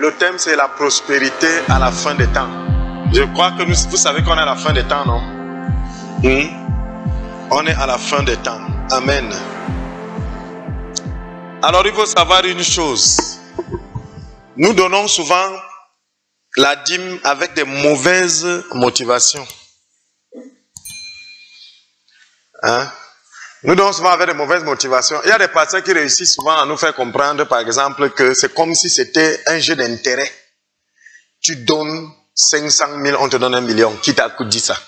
le thème c'est la prospérité à la fin des temps. Je crois que vous savez qu'on est à la fin des temps, non? On est à la fin des temps. Amen. Alors il faut savoir une chose. Nous donnons souvent la dîme avec des mauvaises motivations. Hein? Nous donnons souvent avec des mauvaises motivations. Il y a des pasteurs qui réussissent souvent à nous faire comprendre, par exemple, que c'est comme si c'était un jeu d'intérêt. Tu donnes 500 000, on te donne 1 million. Qui t'a dit ça?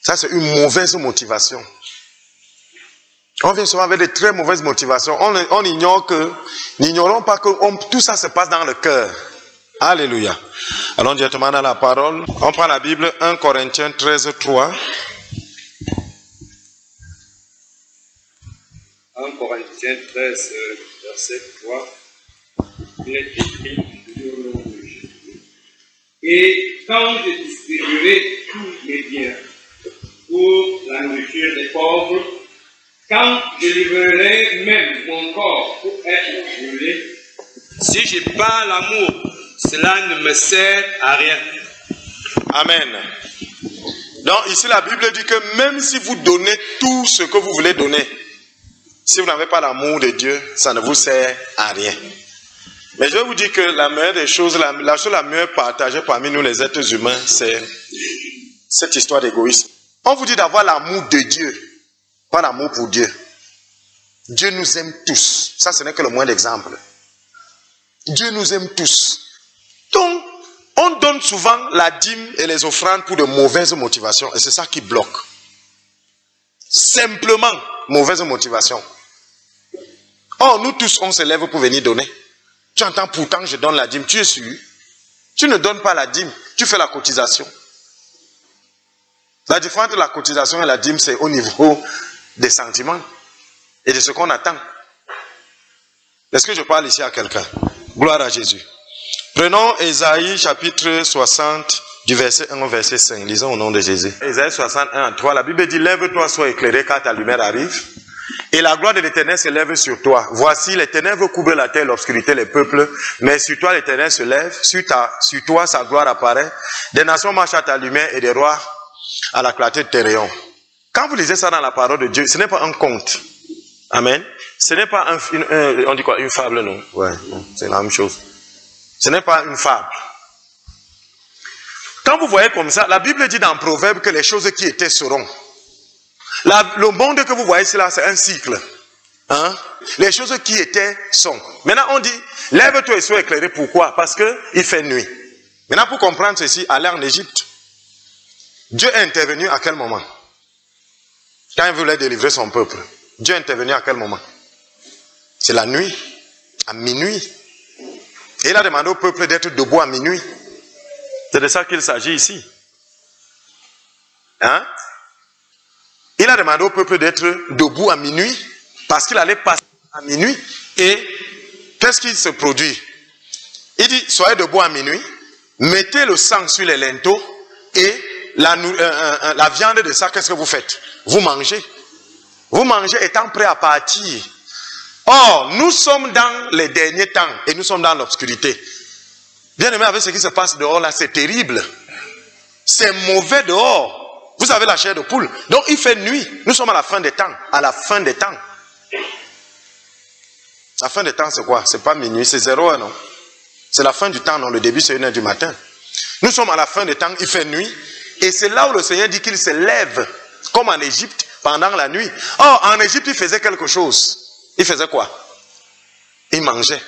Ça, c'est une mauvaise motivation. On vient souvent avec de très mauvaises motivations. On ignore que, n'ignorons pas que tout ça se passe dans le cœur. Alléluia. Allons directement dans la parole. On prend la Bible, 1 Corinthiens 13, 3. 1 Corinthiens 13, verset 3. Il est écrit au nom de Jésus. Et quand je distribuerai tous mes biens pour la nourriture des pauvres, quand je livrerai même mon corps pour être brûlé, si je n'ai pas l'amour, cela ne me sert à rien. Amen. Donc ici la Bible dit que même si vous donnez tout ce que vous voulez donner, si vous n'avez pas l'amour de Dieu, ça ne vous sert à rien. Mais je vais vous dire que la meilleure des choses, la chose la mieux partagée parmi nous les êtres humains, c'est cette histoire d'égoïsme. On vous dit d'avoir l'amour de Dieu. Pas l'amour pour Dieu. Dieu nous aime tous. Ça, ce n'est que le moindre exemple. Dieu nous aime tous. Donc, on donne souvent la dîme et les offrandes pour de mauvaises motivations. Et c'est ça qui bloque. Simplement, mauvaise motivation. Or, nous tous, on se lève pour venir donner. Tu entends pourtant, je donne la dîme. Tu es sûr? Tu ne donnes pas la dîme. Tu fais la cotisation. La différence de la cotisation et la dîme, c'est au niveau des sentiments et de ce qu'on attend. Est-ce que je parle ici à quelqu'un? Gloire à Jésus. Prenons Ésaïe chapitre 60 du verset 1 au verset 5. Lisons au nom de Jésus. Ésaïe 61, 3. La Bible dit: lève-toi, sois éclairé car ta lumière arrive et la gloire de l'Éternel se lève sur toi. Voici, l'Éternel veut couvrir la terre, l'obscurité, les peuples, mais sur toi l'Éternel se lève, sur toi sa gloire apparaît. Des nations marchent à ta lumière et des rois à la clarté de tes rayons. Quand vous lisez ça dans la parole de Dieu, ce n'est pas un conte. Amen. Ce n'est pas on dit quoi? Une fable, non? Ouais, c'est la même chose. Ce n'est pas une fable. Quand vous voyez comme ça, la Bible dit dans Proverbe que les choses qui étaient seront. Le monde que vous voyez ici là, c'est un cycle. Hein? Les choses qui étaient sont. Maintenant on dit, lève-toi et sois éclairé. Pourquoi? Parce qu'il fait nuit. Maintenant pour comprendre ceci, allez en Égypte. Dieu est intervenu à quel moment? Quand il voulait délivrer son peuple. Dieu est intervenu à quel moment? C'est la nuit, à minuit. Et il a demandé au peuple d'être debout à minuit. C'est de ça qu'il s'agit ici. Hein? Il a demandé au peuple d'être debout à minuit parce qu'il allait passer à minuit. Et qu'est-ce qui se produit? Il dit, soyez debout à minuit, mettez le sang sur les linteaux et la viande de ça, qu'est-ce que vous faites? Vous mangez. Vous mangez étant prêt à partir. Or, nous sommes dans les derniers temps et nous sommes dans l'obscurité. Bien aimé, avec ce qui se passe dehors là, c'est terrible. C'est mauvais dehors. Vous avez la chair de poule. Donc il fait nuit. Nous sommes à la fin des temps. À la fin des temps. La fin des temps, c'est quoi? C'est pas minuit, c'est 0 heure, non? C'est la fin du temps, non? Le début, c'est 1 heure du matin. Nous sommes à la fin des temps, il fait nuit. Et c'est là où le Seigneur dit qu'il se lève, comme en Égypte, pendant la nuit. Or, en Égypte, il faisait quelque chose. Il faisait quoi? Il mangeait.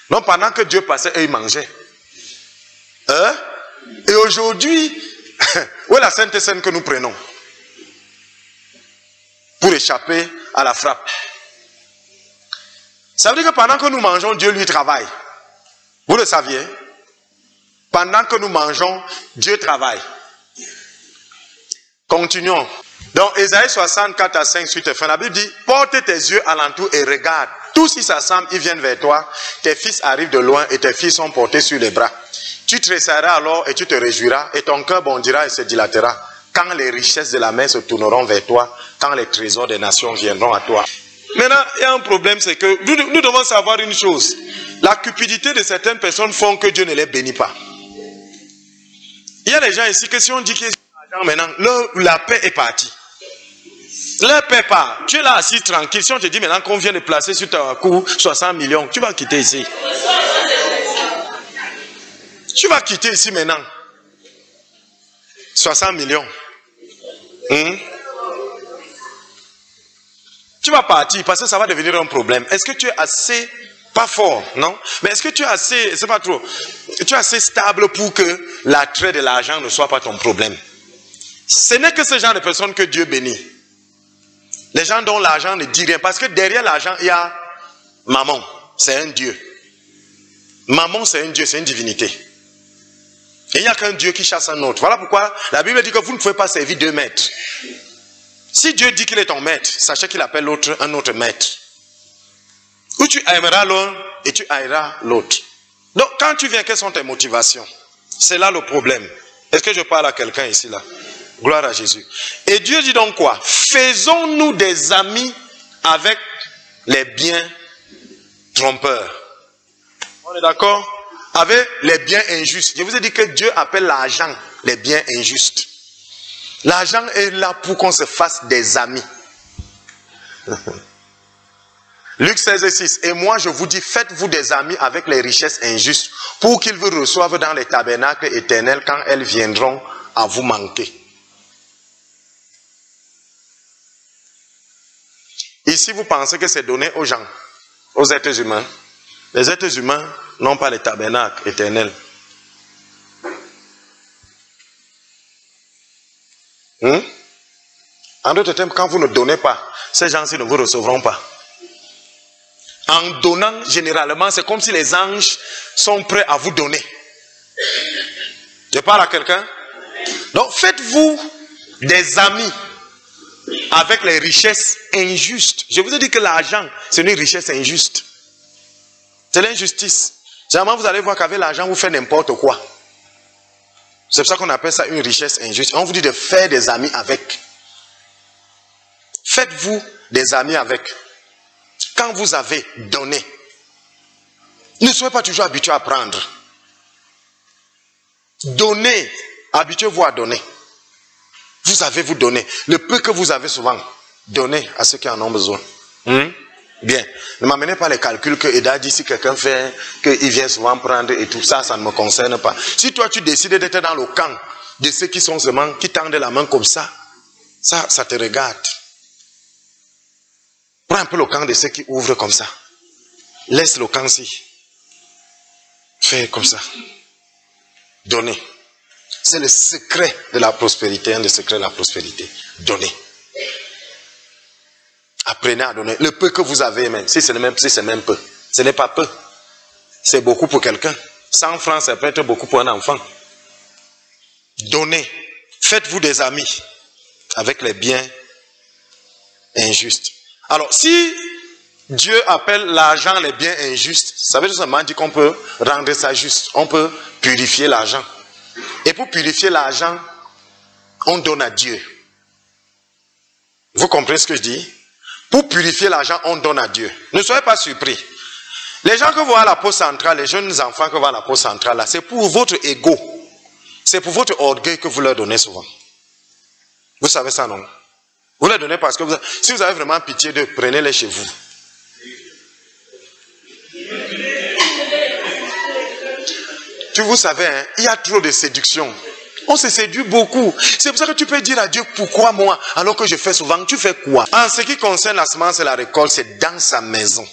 Donc, pendant que Dieu passait, eux, ils mangeaient. Hein? Et aujourd'hui, où est la Sainte Seine que nous prenons? Pour échapper à la frappe. Ça veut dire que pendant que nous mangeons, Dieu lui travaille. Vous le saviez? Pendant que nous mangeons, Dieu travaille. Continuons. Donc, Ésaïe 64 à 5, suite et fin. La Bible dit, porte tes yeux alentour et regarde. Tous ils s'assemblent, ils viennent vers toi. Tes fils arrivent de loin et tes filles sont portés sur les bras. Tu tressailleras alors et tu te réjouiras et ton cœur bondira et se dilatera. Quand les richesses de la mer se tourneront vers toi, quand les trésors des nations viendront à toi. Maintenant, il y a un problème, c'est que nous devons savoir une chose. La cupidité de certaines personnes font que Dieu ne les bénit pas. Il y a des gens ici que si on dit qu'ils ont l'argent maintenant, la paix est partie. Leur paix part. Tu es là assis tranquille. Si on te dit maintenant qu'on vient de placer sur ta cour 60 millions, tu vas quitter ici. Tu vas quitter ici maintenant. 60 millions. Tu vas partir parce que ça va devenir un problème. Est-ce que tu es assez, pas fort, non? Mais est-ce que tu es assez, c'est pas trop, tu es assez stable pour que l'attrait de l'argent ne soit pas ton problème? Ce n'est que ce genre de personnes que Dieu bénit. Les gens dont l'argent ne dit rien. Parce que derrière l'argent, il y a Mammon. C'est un Dieu. Mammon, c'est un Dieu, c'est une divinité. Et il n'y a qu'un Dieu qui chasse un autre. Voilà pourquoi la Bible dit que vous ne pouvez pas servir deux maîtres. Si Dieu dit qu'il est ton maître, sachez qu'il appelle l'autre un autre maître. Ou tu aimeras l'un et tu haïras l'autre. Donc quand tu viens, quelles sont tes motivations? C'est là le problème. Est-ce que je parle à quelqu'un ici là? Gloire à Jésus. Et Dieu dit donc quoi? Faisons-nous des amis avec les biens trompeurs. On est d'accord? Avec les biens injustes. Je vous ai dit que Dieu appelle l'argent les biens injustes. L'argent est là pour qu'on se fasse des amis. Luc 16:6. Et moi je vous dis, faites-vous des amis avec les richesses injustes pour qu'ils vous reçoivent dans les tabernacles éternels quand elles viendront à vous manquer. Ici, vous pensez que c'est donné aux gens, aux êtres humains. Les êtres humains n'ont pas les tabernacles éternels. En d'autres termes, quand vous ne donnez pas, ces gens-ci ne vous recevront pas. En donnant, généralement, c'est comme si les anges sont prêts à vous donner. Je parle à quelqu'un? Donc, faites-vous des amis avec les richesses injustes. Je vous ai dit que l'argent, c'est une richesse injuste. C'est l'injustice. Généralement, vous allez voir qu'avec l'argent, vous faites n'importe quoi. C'est pour ça qu'on appelle ça une richesse injuste. On vous dit de faire des amis avec. Faites-vous des amis avec. Quand vous avez donné, ne soyez pas toujours habitué à prendre. Donnez, habituez-vous à donner. Vous avez vous donner. Le peu que vous avez souvent, donnez à ceux qui en ont besoin. Bien. Ne m'amenez pas les calculs que Eda dit si quelqu'un fait, qu'il vient souvent prendre et tout ça, ça ne me concerne pas. Si toi tu décides d'être dans le camp de ceux qui sont seulement, qui tendent la main comme ça te regarde. Prends un peu le camp de ceux qui ouvrent comme ça. Laisse le camp-ci. Fais comme ça. Donnez. C'est le secret de la prospérité, un des secrets de la prospérité. Donnez. Apprenez à donner. Le peu que vous avez même, si c'est même peu. Ce n'est pas peu. C'est beaucoup pour quelqu'un. 100 francs, ça peut être beaucoup pour un enfant. Donnez. Faites-vous des amis avec les biens injustes. Alors, si Dieu appelle l'argent les biens injustes, ça veut seulement dire qu'on peut rendre ça juste. On peut purifier l'argent. Et pour purifier l'argent, on donne à Dieu. Vous comprenez ce que je dis? Pour purifier l'argent, on donne à Dieu. Ne soyez pas surpris. Les gens que vous voyez à la poste centrale, les jeunes enfants que vous voyez à la poste centrale, là, c'est pour votre ego. C'est pour votre orgueil que vous leur donnez souvent. Vous savez ça, non? Vous leur donnez parce que si vous avez vraiment pitié d'eux, prenez-les chez vous. Vous savez, hein, il y a trop de séduction. On se séduit beaucoup. C'est pour ça que tu peux dire à Dieu, pourquoi moi? Alors que je fais souvent, tu fais quoi? En ce qui concerne la semence et la récolte, c'est dans sa maison.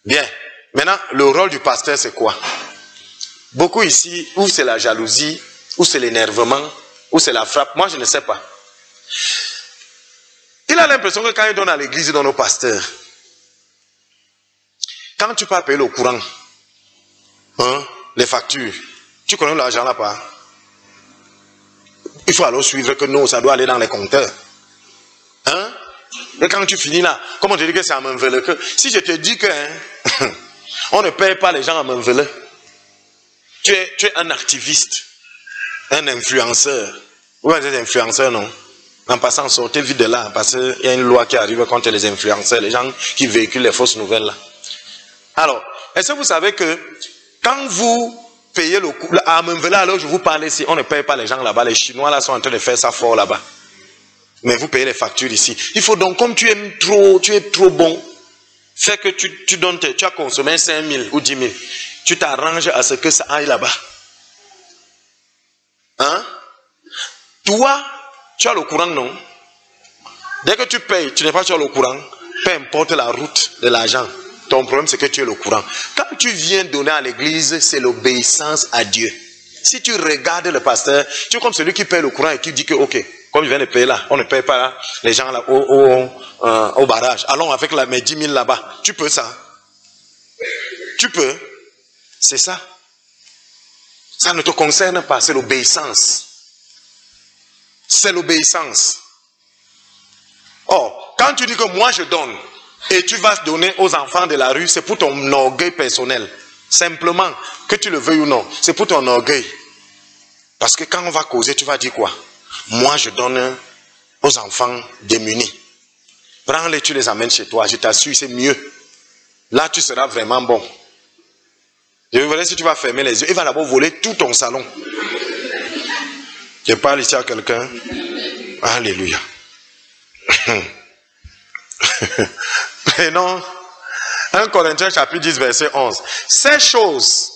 Bien. Maintenant, le rôle du pasteur, c'est quoi? Beaucoup ici, ou c'est la jalousie, ou c'est l'énervement, ou c'est la frappe. Moi, je ne sais pas. Il a l'impression que quand il donne à l'église, il donne au pasteur. Quand tu peux payer le courant, hein, les factures, tu connais l'argent là-bas. Il faut alors suivre que nous, ça doit aller dans les compteurs. Hein? Et quand tu finis là, comment te dis que c'est à Manvele que si je te dis que hein, on ne paye pas les gens à Manvele, tu es un activiste, un influenceur. Vous êtes influenceur, non? En passant, sortez vite de là, parce qu'il y a une loi qui arrive contre les influenceurs, les gens qui véhiculent les fausses nouvelles là. Alors, est-ce que vous savez que quand vous payez le coût, à Menvela, alors je vous parle ici, on ne paye pas les gens là-bas, les Chinois là sont en train de faire ça fort là-bas. Mais vous payez les factures ici. Il faut donc, comme tu es trop bon, fait que tu donnes, tu as consommé 5 000 ou 10 000, tu t'arranges à ce que ça aille là-bas. Hein? Toi, tu as le courant, non? Dès que tu payes, tu n'es pas sur le courant, peu importe la route de l'argent. Ton problème, c'est que tu es le courant. Quand tu viens donner à l'église, c'est l'obéissance à Dieu. Si tu regardes le pasteur, tu es comme celui qui paye le courant et qui dit que, ok, comme je viens de payer là, on ne paye pas là, les gens là au barrage. Allons avec mes 10 000 là-bas. Tu peux ça? Tu peux? C'est ça. Ça ne te concerne pas, c'est l'obéissance. C'est l'obéissance. Or, quand tu dis que moi je donne, et tu vas donner aux enfants de la rue, c'est pour ton orgueil personnel. Simplement, que tu le veuilles ou non, c'est pour ton orgueil. Parce que quand on va causer, tu vas dire quoi? Moi je donne aux enfants démunis. Prends-les, tu les amènes chez toi, je t'assure, c'est mieux. Là, tu seras vraiment bon. Je verrai si tu vas fermer les yeux. Il va d'abord voler tout ton salon. Je parle ici à quelqu'un. Alléluia. Prenons 1 Corinthiens chapitre 10 verset 11. Ces choses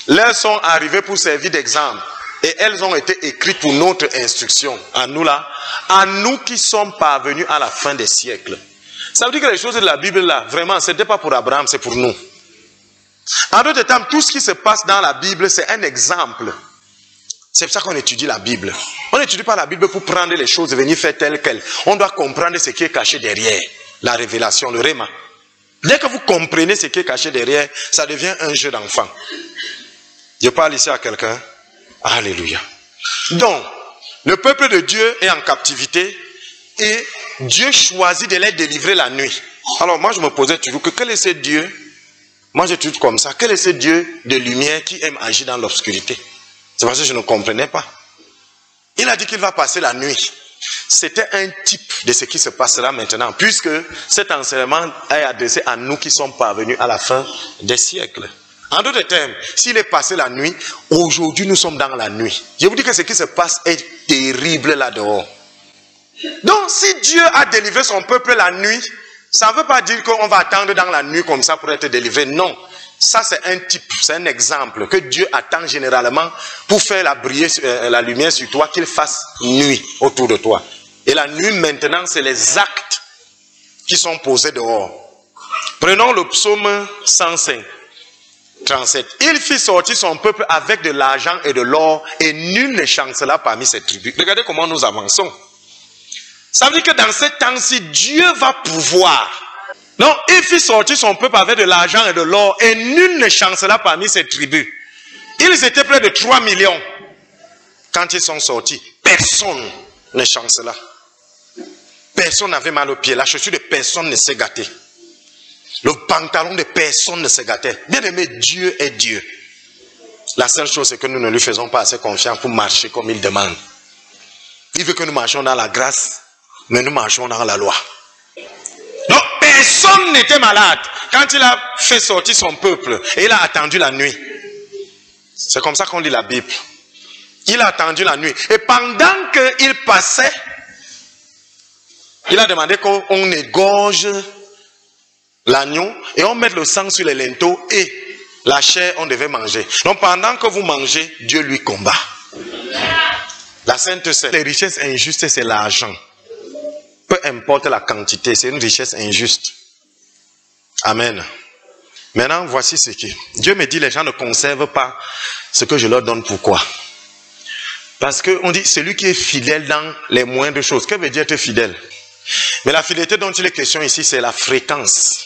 leur sont arrivées pour servir d'exemple. Et elles ont été écrites pour notre instruction. À nous là. À nous qui sommes parvenus à la fin des siècles. Ça veut dire que les choses de la Bible là, vraiment, ce n'était pas pour Abraham, c'est pour nous. En d'autres termes, tout ce qui se passe dans la Bible, c'est un exemple. C'est pour ça qu'on étudie la Bible. On n'étudie pas la Bible pour prendre les choses et venir faire telles quelles. On doit comprendre ce qui est caché derrière. La révélation, le réma. Dès que vous comprenez ce qui est caché derrière, ça devient un jeu d'enfant. Je parle ici à quelqu'un. Alléluia. Donc, le peuple de Dieu est en captivité et Dieu choisit de les délivrer la nuit. Alors moi je me posais toujours que quel est ce Dieu? Moi j'étudie comme ça. Quel est ce Dieu de lumière qui aime agir dans l'obscurité? C'est parce que je ne comprenais pas. Il a dit qu'il va passer la nuit. C'était un type de ce qui se passera maintenant, puisque cet enseignement est adressé à nous qui sommes parvenus à la fin des siècles. En d'autres termes, s'il est passé la nuit, aujourd'hui nous sommes dans la nuit. Je vous dis que ce qui se passe est terrible là-dehors. Donc si Dieu a délivré son peuple la nuit, ça ne veut pas dire qu'on va attendre dans la nuit comme ça pour être délivré. Non. Ça, c'est un type, c'est un exemple que Dieu attend généralement pour faire la lumière sur toi, qu'il fasse nuit autour de toi. Et la nuit, maintenant, c'est les actes qui sont posés dehors. Prenons le psaume 105, 37. Il fit sortir son peuple avec de l'argent et de l'or, et nul ne chancela parmi ses tribus. Regardez comment nous avançons. Ça veut dire que dans ce temps-ci, Dieu va pouvoir. Non, il fit sortir son peuple avec de l'argent et de l'or, et nul ne chancela parmi ses tribus. Ils étaient près de 3 millions. Quand ils sont sortis, personne ne chancela. Personne n'avait mal aux pieds. La chaussure de personne ne s'est gâtée. Le pantalon de personne ne s'est gâté. Bien aimé, Dieu est Dieu. La seule chose, c'est que nous ne lui faisons pas assez confiance pour marcher comme il demande. Il veut que nous marchions dans la grâce, mais nous marchons dans la loi. Donc, personne n'était malade quand il a fait sortir son peuple et il a attendu la nuit. C'est comme ça qu'on lit la Bible. Il a attendu la nuit. Et pendant qu'il passait, il a demandé qu'on égorge l'agneau et on mette le sang sur les linteaux et la chair on devait manger. Donc pendant que vous mangez, Dieu lui combat. La Sainte Seine, les richesses injustes, c'est l'argent. Peu importe la quantité, c'est une richesse injuste. Amen. Maintenant, voici ce qui. Dieu me dit, les gens ne conservent pas ce que je leur donne. Pourquoi? Parce qu'on dit, celui qui est fidèle dans les moindres choses. Que veut dire être fidèle? Mais la fidélité dont il est question ici, c'est la fréquence.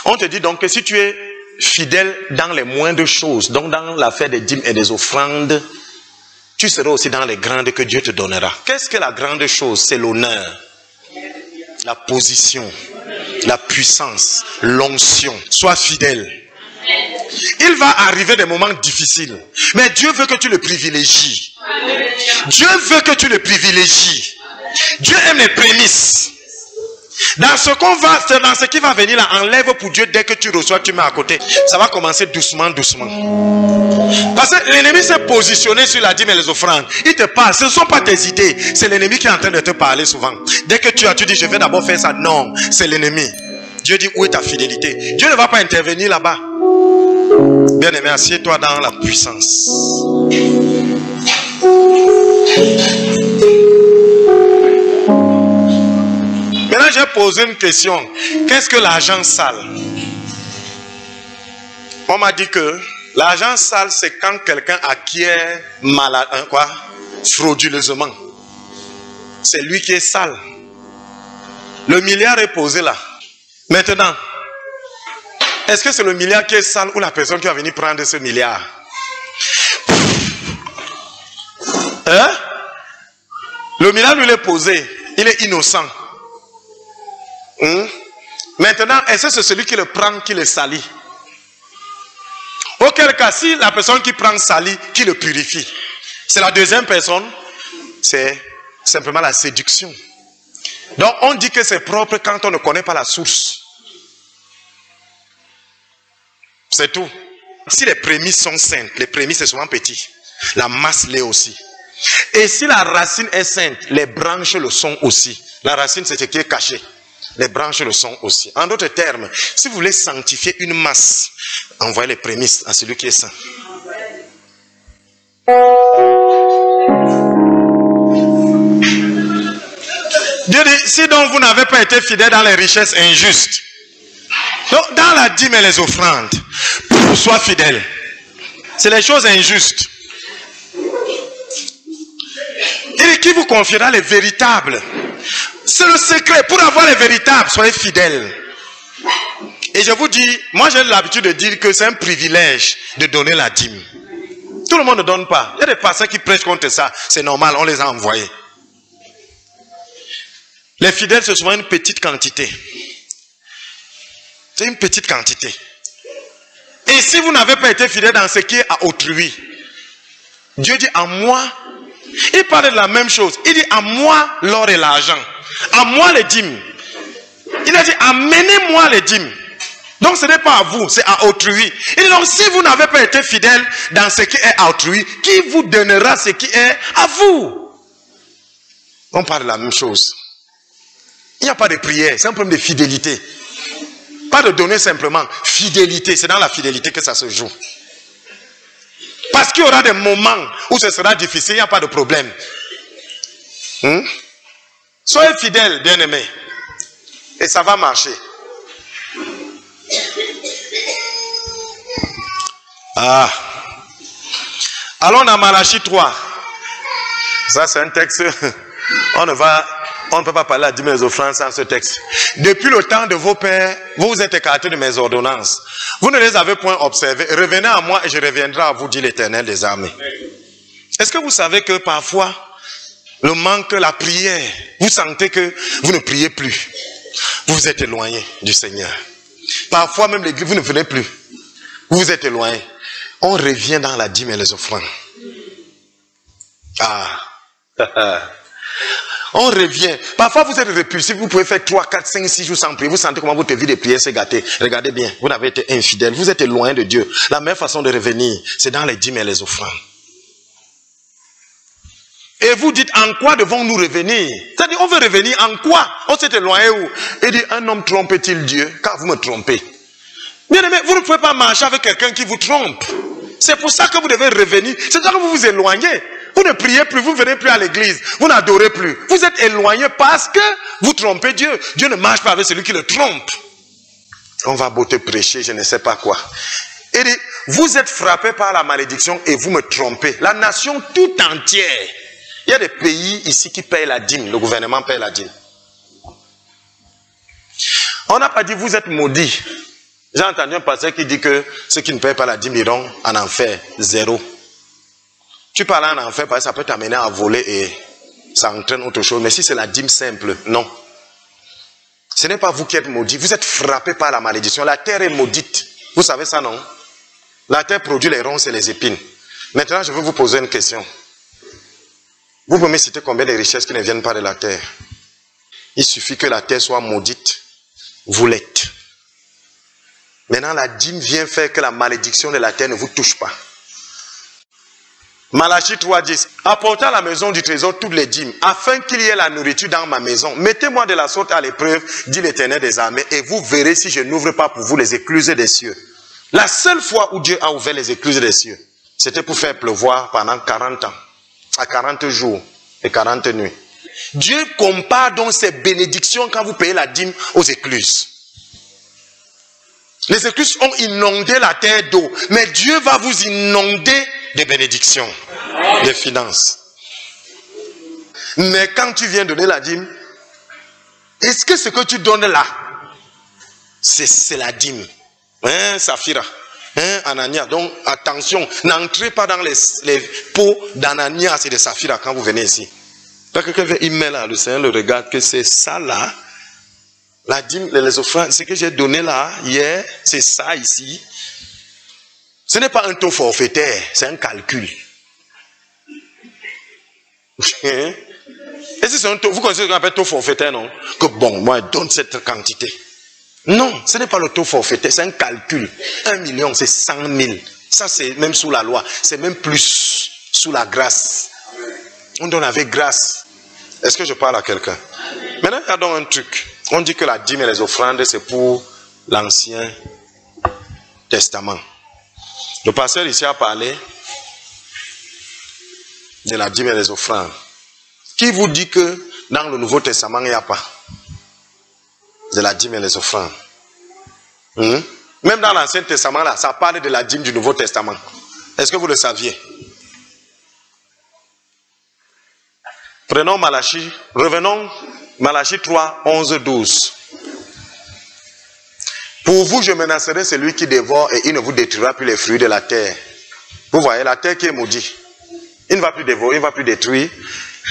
On te dit donc que si tu es fidèle dans les moindres choses, donc dans l'affaire des dîmes et des offrandes, tu seras aussi dans les grandes que Dieu te donnera. Qu'est-ce que la grande chose? C'est l'honneur, la position, la puissance, l'onction. Sois fidèle. Il va arriver des moments difficiles, mais Dieu veut que tu le privilégies. Dieu veut que tu le privilégies. Dieu aime les prémices. Dans ce qui va venir là, enlève pour Dieu dès que tu reçois, tu mets à côté. Ça va commencer doucement, doucement. Parce que l'ennemi s'est positionné sur la dîme et les offrandes. Il te parle, ce ne sont pas tes idées. C'est l'ennemi qui est en train de te parler souvent. Dès que tu dis, je vais d'abord faire ça. Non, c'est l'ennemi. Dieu dit, où est ta fidélité? Dieu ne va pas intervenir là-bas. Bien-aimé, assieds-toi dans la puissance. Maintenant, j'ai posé une question. Qu'est-ce que l'argent sale? On m'a dit que l'argent sale, c'est quand quelqu'un acquiert frauduleusement. C'est lui qui est sale. Le milliard est posé là. Maintenant, est-ce que c'est le milliard qui est sale ou la personne qui va venir prendre ce milliard? Hein? Le milliard lui est posé. Il est innocent. Maintenant, est-ce que c'est celui qui le prend qui le salit? Auquel cas, si la personne qui prend salit, qui le purifie, c'est la deuxième personne, c'est simplement la séduction. Donc, on dit que c'est propre quand on ne connaît pas la source. C'est tout. Si les prémices sont saintes, les prémices c'est souvent petit. La masse l'est aussi. Et si la racine est sainte, les branches le sont aussi. La racine c'est ce qui est caché. Les branches le sont aussi. En d'autres termes, si vous voulez sanctifier une masse, envoyez les prémices à celui qui est saint. Dieu dit, si donc vous n'avez pas été fidèle dans les richesses injustes, donc dans la dîme et les offrandes, sois fidèle. C'est les choses injustes. Et qui vous confiera les véritables? C'est le secret. Pour avoir les véritables, soyez fidèles. Et je vous dis, moi j'ai l'habitude de dire que c'est un privilège de donner la dîme. Tout le monde ne donne pas. Il y a des pasteurs qui prêchent contre ça. C'est normal, on les a envoyés. Les fidèles, c'est souvent une petite quantité. C'est une petite quantité. Et si vous n'avez pas été fidèle dans ce qui est à autrui, Dieu dit à moi, il parle de la même chose. Il dit à moi l'or et l'argent. À moi les dîmes. Il a dit amenez-moi les dîmes. Donc ce n'est pas à vous, c'est à autrui. Et donc si vous n'avez pas été fidèle dans ce qui est à autrui, qui vous donnera ce qui est à vous? On parle de la même chose. Il n'y a pas de prière, c'est un problème de fidélité. Pas de donner simplement, fidélité, c'est dans la fidélité que ça se joue. Parce qu'il y aura des moments où ce sera difficile, il n'y a pas de problème. Soyez fidèles, bien-aimés. Et ça va marcher. Allons dans Malachie 3. Ça c'est un texte, on ne peut pas parler à dîme et aux offrandes sans ce texte. Depuis le temps de vos pères, vous vous êtes écartés de mes ordonnances. Vous ne les avez point observées. Revenez à moi et je reviendrai à vous, dit l'Éternel des armées. Est-ce que vous savez que parfois, le manque, la prière, vous sentez que vous ne priez plus. Vous vous êtes éloigné du Seigneur. Parfois même l'église, vous ne venez plus. Vous vous êtes éloigné. On revient dans la dîme et les offrandes. On revient. Parfois vous êtes répulsif, vous pouvez faire 3, 4, 5, 6 jours sans prier. Vous sentez comment votre vie de prière s'est gâtée. Regardez bien, vous n'avez été infidèle. Vous êtes loin de Dieu. La meilleure façon de revenir, c'est dans les dîmes et les offrandes. Et vous dites, en quoi devons-nous revenir? C'est-à-dire, on veut revenir en quoi? On s'est éloigné où? Et dit, un homme trompe-t-il Dieu? Car vous me trompez. Bien aimé, vous ne pouvez pas marcher avec quelqu'un qui vous trompe. C'est pour ça que vous devez revenir. C'est pour ça que vous vous éloignez. Vous ne priez plus, vous ne venez plus à l'église. Vous n'adorez plus. Vous êtes éloigné parce que vous trompez Dieu. Dieu ne marche pas avec celui qui le trompe. On va beau te prêcher, je ne sais pas quoi. Il dit, vous êtes frappé par la malédiction et vous me trompez. La nation tout entière. Il y a des pays ici qui payent la dîme. Le gouvernement paye la dîme. On n'a pas dit vous êtes maudits. J'ai entendu un pasteur qui dit que ceux qui ne payent pas la dîme iront en enfer. 0. Tu parles en enfer parce que ça peut t'amener à voler et ça entraîne autre chose. Mais si c'est la dîme simple, non. Ce n'est pas vous qui êtes maudits. Vous êtes frappés par la malédiction. La terre est maudite. Vous savez ça, non? La terre produit les ronces et les épines. Maintenant, je vais vous poser une question. Vous pouvez me citer combien de richesses qui ne viennent pas de la terre? Il suffit que la terre soit maudite, vous l'êtes. Maintenant, la dîme vient faire que la malédiction de la terre ne vous touche pas. Malachie 3:10. Apportez à la maison du trésor toutes les dîmes, afin qu'il y ait la nourriture dans ma maison. Mettez-moi de la sorte à l'épreuve, dit l'Éternel des armées, et vous verrez si je n'ouvre pas pour vous les écluses des cieux. La seule fois où Dieu a ouvert les écluses des cieux, c'était pour faire pleuvoir pendant 40 ans, à 40 jours et 40 nuits. Dieu compare donc ses bénédictions quand vous payez la dîme aux écluses. Les écluses ont inondé la terre d'eau, mais Dieu va vous inonder de bénédictions, de finances. Mais quand tu viens donner la dîme, est-ce que ce que tu donnes là, c'est la dîme? Hein, Saphira, hein, Anania. Donc attention, n'entrez pas dans les pots d'Ananias et de Saphira quand vous venez ici. Quand quelqu'un il met là, le Seigneur le regarde que c'est ça là. La dîme, les offrandes, ce que j'ai donné là, hier, c'est ça ici. Ce n'est pas un taux forfaitaire, c'est un calcul. Et si c'est un taux, vous connaissez ce qu'on appelle taux forfaitaire, non? Que bon, moi, je donne cette quantité. Non, ce n'est pas le taux forfaitaire, c'est un calcul. 1 million, c'est 100 000. Ça, c'est même sous la loi. C'est même plus sous la grâce. On donne avec grâce. Est-ce que je parle à quelqu'un? Maintenant, il y a donc un truc. On dit que la dîme et les offrandes, c'est pour l'Ancien Testament. Le pasteur ici a parlé de la dîme et des offrandes. Qui vous dit que dans le Nouveau Testament, il n'y a pas de la dîme et les offrandes? Même dans l'Ancien Testament, là, ça parle de la dîme du Nouveau Testament. Est-ce que vous le saviez? Prenons Malachie, revenons, Malachie 3, 11, 12. Pour vous, je menacerai celui qui dévore et il ne vous détruira plus les fruits de la terre. Vous voyez, la terre qui est maudite. Il ne va plus dévorer, il ne va plus détruire.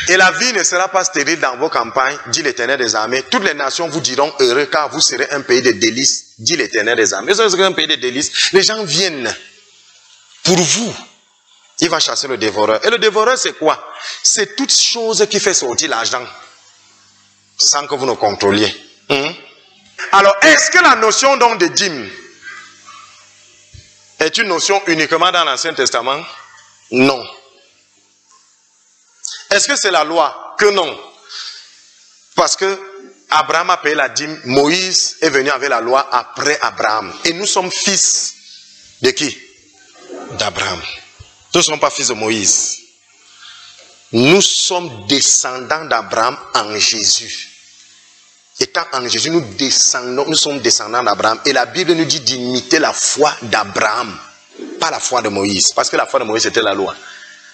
Et la vie ne sera pas stérile dans vos campagnes, dit l'Éternel des armées. Toutes les nations vous diront heureux car vous serez un pays de délices, dit l'Éternel des armées. Vous serez un pays de délices. Les gens viennent pour vous. Il va chasser le dévoreur. Et le dévoreur, c'est quoi? C'est toute chose qui fait sortir l'argent sans que vous ne contrôliez. Alors, est-ce que la notion donc de dîme est une notion uniquement dans l'Ancien Testament? Non. Est-ce que c'est la loi? Que non. Parce que Abraham a payé la dîme, Moïse est venu avec la loi après Abraham. Et nous sommes fils de qui? D'Abraham. Nous ne sommes pas fils de Moïse. Nous sommes descendants d'Abraham en Jésus. Étant en Jésus, nous sommes descendants d'Abraham. Et la Bible nous dit d'imiter la foi d'Abraham, pas la foi de Moïse. Parce que la foi de Moïse, c'était la loi.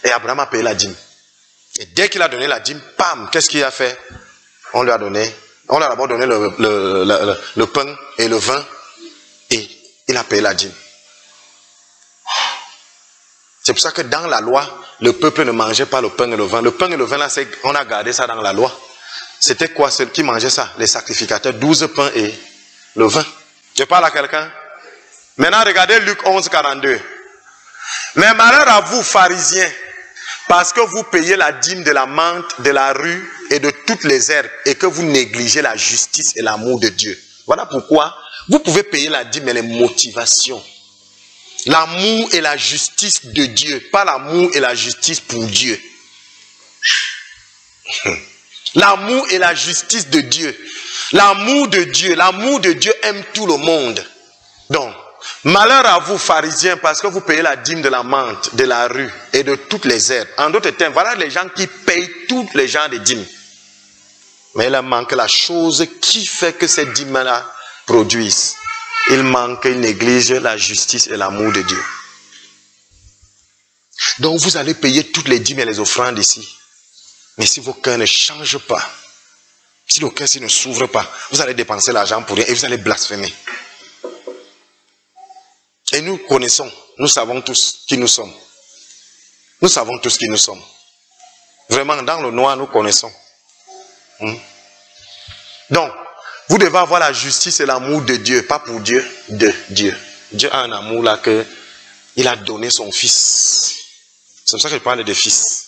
Et Abraham a payé la dîme. Et dès qu'il a donné la dîme, pam, qu'est-ce qu'il a fait? On lui a d'abord donné le pain et le vin. Et il a payé la dîme. C'est pour ça que dans la loi, le peuple ne mangeait pas le pain et le vin. Le pain et le vin, là, on a gardé ça dans la loi. C'était quoi ceux qui mangeaient ça? Les sacrificateurs, 12 pains et le vin. Je parle à quelqu'un? Maintenant, regardez Luc 11, 42. Mais malheur à vous, pharisiens, parce que vous payez la dîme de la menthe, de la rue et de toutes les herbes, et que vous négligez la justice et l'amour de Dieu. Voilà pourquoi vous pouvez payer la dîme et les motivations. L'amour et la justice de Dieu, pas l'amour et la justice pour Dieu. L'amour et la justice de Dieu. L'amour de Dieu aime tout le monde. Donc, malheur à vous, pharisiens, parce que vous payez la dîme de la menthe, de la rue et de toutes les herbes. En d'autres termes, voilà les gens qui payent tous les genres de dîmes. Mais il leur manque la chose qui fait que ces dîmes-là produisent. Il néglige la justice et l'amour de Dieu. Donc vous allez payer toutes les dîmes et les offrandes ici. Mais si vos cœurs ne changent pas, si le cœur ne s'ouvre pas, vous allez dépenser l'argent pour rien et vous allez blasphémer. Et nous connaissons, nous savons tous qui nous sommes. Nous savons tous qui nous sommes. Vraiment, dans le noir, nous connaissons. Donc, vous devez avoir la justice et l'amour de Dieu, pas pour Dieu, de Dieu. Dieu a un amour là que il a donné son fils. C'est pour ça que je parle de fils.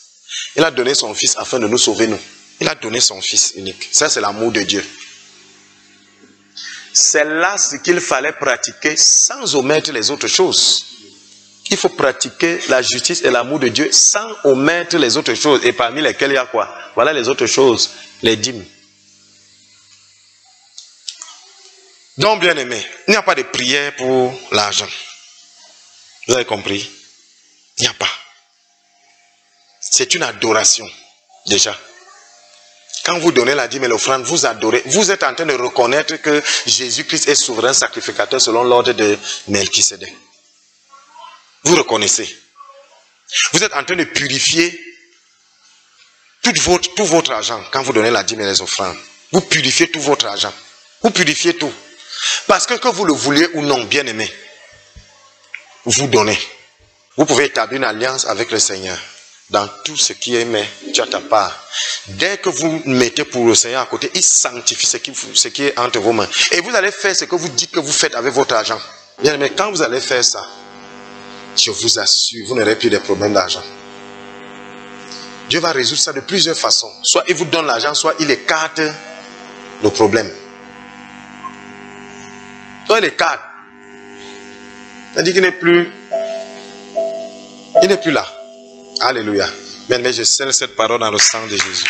Il a donné son fils afin de nous sauver, nous. Il a donné son fils unique. Ça, c'est l'amour de Dieu. C'est là ce qu'il fallait pratiquer sans omettre les autres choses. Il faut pratiquer la justice et l'amour de Dieu sans omettre les autres choses. Et parmi lesquelles il y a quoi? Voilà les autres choses, les dîmes. Donc, bien aimé, il n'y a pas de prière pour l'argent. Vous avez compris? Il n'y a pas. C'est une adoration, déjà. Quand vous donnez la dîme et l'offrande, vous adorez. Vous êtes en train de reconnaître que Jésus-Christ est souverain sacrificateur selon l'ordre de Melchisédek. Vous reconnaissez. Vous êtes en train de purifier tout votre argent quand vous donnez la dîme et les offrandes. Vous purifiez tout votre argent. Vous purifiez tout. Parce que vous le vouliez ou non, bien aimé, vous donnez. Vous pouvez établir une alliance avec le Seigneur. Dans tout ce qui est, mais tu as ta part. Dès que vous mettez pour le Seigneur à côté, il sanctifie ce qui est entre vos mains. Et vous allez faire ce que vous dites que vous faites avec votre argent. Bien aimé, quand vous allez faire ça, je vous assure, vous n'aurez plus de problèmes d'argent. Dieu va résoudre ça de plusieurs façons. Soit il vous donne l'argent, soit il écarte le problème. Soit il écarte. C'est-à-dire qu'il n'est plus... Il n'est plus là. Alléluia. Mais je scelle cette parole dans le sang de Jésus.